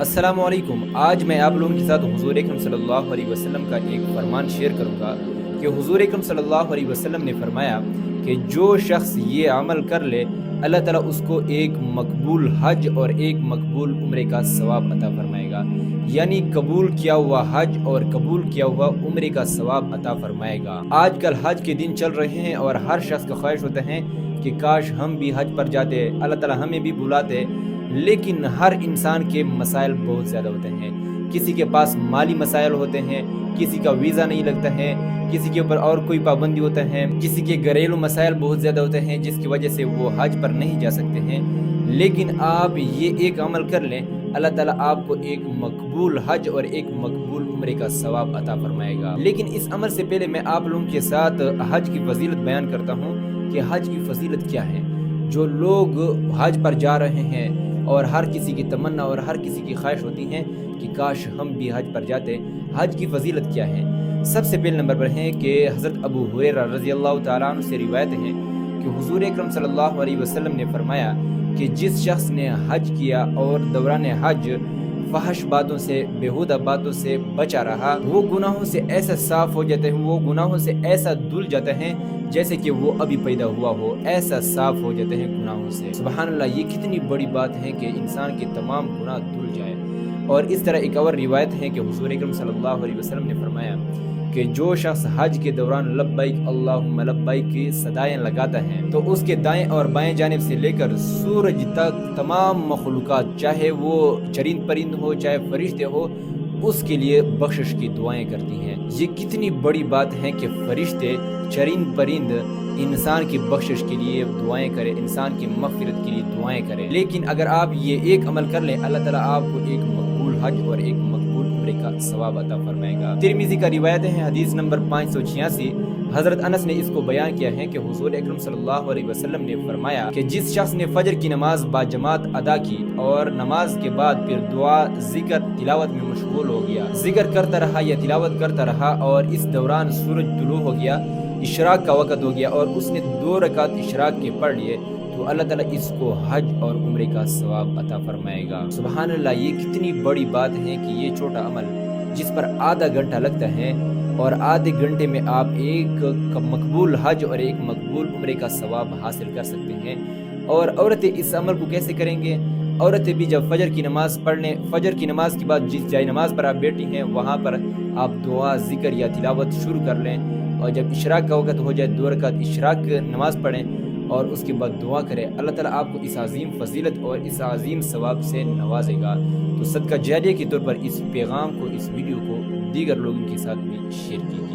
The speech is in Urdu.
السلام علیکم۔ آج میں آپ لوگوں کے ساتھ حضور اکرم صلی اللہ علیہ وسلم کا ایک فرمان شیئر کروں گا کہ حضور اکرم صلی اللہ علیہ وسلم نے فرمایا کہ جو شخص یہ عمل کر لے اللہ تعالیٰ اس کو ایک مقبول حج اور ایک مقبول عمرے کا ثواب عطا فرمائے گا، یعنی قبول کیا ہوا حج اور قبول کیا ہوا عمرے کا ثواب عطا فرمائے گا۔ آج کل حج کے دن چل رہے ہیں اور ہر شخص کا خواہش ہوتا ہے کہ کاش ہم بھی حج پر جاتے، اللہ تعالیٰ ہمیں بھی بلاتے، لیکن ہر انسان کے مسائل بہت زیادہ ہوتے ہیں۔ کسی کے پاس مالی مسائل ہوتے ہیں، کسی کا ویزا نہیں لگتا ہے، کسی کے اوپر اور کوئی پابندی ہوتا ہے، کسی کے گھریلو مسائل بہت زیادہ ہوتے ہیں جس کی وجہ سے وہ حج پر نہیں جا سکتے ہیں۔ لیکن آپ یہ ایک عمل کر لیں، اللہ تعالیٰ آپ کو ایک مقبول حج اور ایک مقبول عمرے کا ثواب عطا فرمائے گا۔ لیکن اس عمل سے پہلے میں آپ لوگوں کے ساتھ حج کی فضیلت بیان کرتا ہوں کہ حج کی فضیلت کیا ہے۔ جو لوگ حج پر جا رہے ہیں اور ہر کسی کی تمنا اور ہر کسی کی خواہش ہوتی ہے کہ کاش ہم بھی حج پر جاتے، حج کی فضیلت کیا ہے؟ سب سے پہلے نمبر پر ہے کہ حضرت ابو ہریرہ رضی اللہ تعالیٰ عنہ سے روایت ہے کہ حضور اکرم صلی اللہ علیہ وسلم نے فرمایا کہ جس شخص نے حج کیا اور دوران حج فحش باتوں سے، بیہودہ باتوں سے بچا رہا، وہ گناہوں سے ایسا صاف ہو جاتے ہیں، وہ گناہوں سے ایسا دھل جاتے ہیں جیسے کہ وہ ابھی پیدا ہوا ہو، ایسا صاف ہو جاتے ہیں گناہوں سے۔ سبحان اللہ، یہ کتنی بڑی بات ہے کہ انسان کے تمام گناہ دھل جائے۔ اور اس طرح ایک اور روایت ہے کہ حضور اکرم صلی اللہ علیہ وسلم نے فرمایا کہ جو شخص حج کے دوران لبیک اللہم لبیک کی صدائیں لگاتا ہے تو اس کے دائیں اور بائیں جانب سے لے کر سورج تک تمام مخلوقات، چاہے وہ چرند پرند ہو چاہے فرشتے ہو، اس کے لیے بخشش کی دعائیں کرتی ہیں۔ یہ کتنی بڑی بات ہے کہ فرشتے چرند پرند انسان کی بخشش کے لیے دعائیں کرے، انسان کی مغفرت کے لیے دعائیں کرے۔ لیکن اگر آپ یہ ایک عمل کر لیں، اللہ تعالیٰ آپ کو ایک مقبول حج اور ایک مقبول عمرے کا ثواب عطا فرمائے گا۔ ترمذی کا روایت ہے، حدیث نمبر 586، حضرت انس نے اس کو بیان کیا ہے کہ حضور اکرم صلی اللہ علیہ وسلم نے فرمایا کہ جس شخص نے فجر کی نماز با جماعت ادا کی اور نماز کے بعد پھر دعا، ذکر، تلاوت میں مشغول ہو گیا، ذکر کرتا رہا یا تلاوت کرتا رہا اور اس دوران سورج طلوع ہو گیا، اشراق کا وقت ہو گیا اور اس نے 2 رکعت اشراق کے پڑھ لیے، تو اللہ تعالیٰ اس کو حج اور عمرے کا ثواب عطا فرمائے گا۔ سبحان اللہ، یہ کتنی بڑی بات ہے کہ یہ چھوٹا عمل جس پر آدھا گھنٹہ لگتا ہے اور آدھے گھنٹے میں آپ ایک مقبول حج اور ایک مقبول عمرے کا ثواب حاصل کر سکتے ہیں۔ اور عورتیں اس عمل کو کیسے کریں گے؟ عورتیں بھی جب فجر کی نماز پڑھ لیں، فجر کی نماز کے بعد جس جائے نماز پر آپ بیٹھی ہیں وہاں پر آپ دعا، ذکر یا تلاوت شروع کر لیں، اور جب اشراق کا وقت ہو جائے 2 رکعت اشراق نماز پڑھیں اور اس کے بعد دعا کریں۔ اللہ تعالیٰ آپ کو اس عظیم فضیلت اور اس عظیم ثواب سے نوازے گا۔ تو صدقہ جاریہ کے طور پر اس پیغام کو، اس ویڈیو کو دیگر لوگوں کے ساتھ بھی شیئر کیجیے۔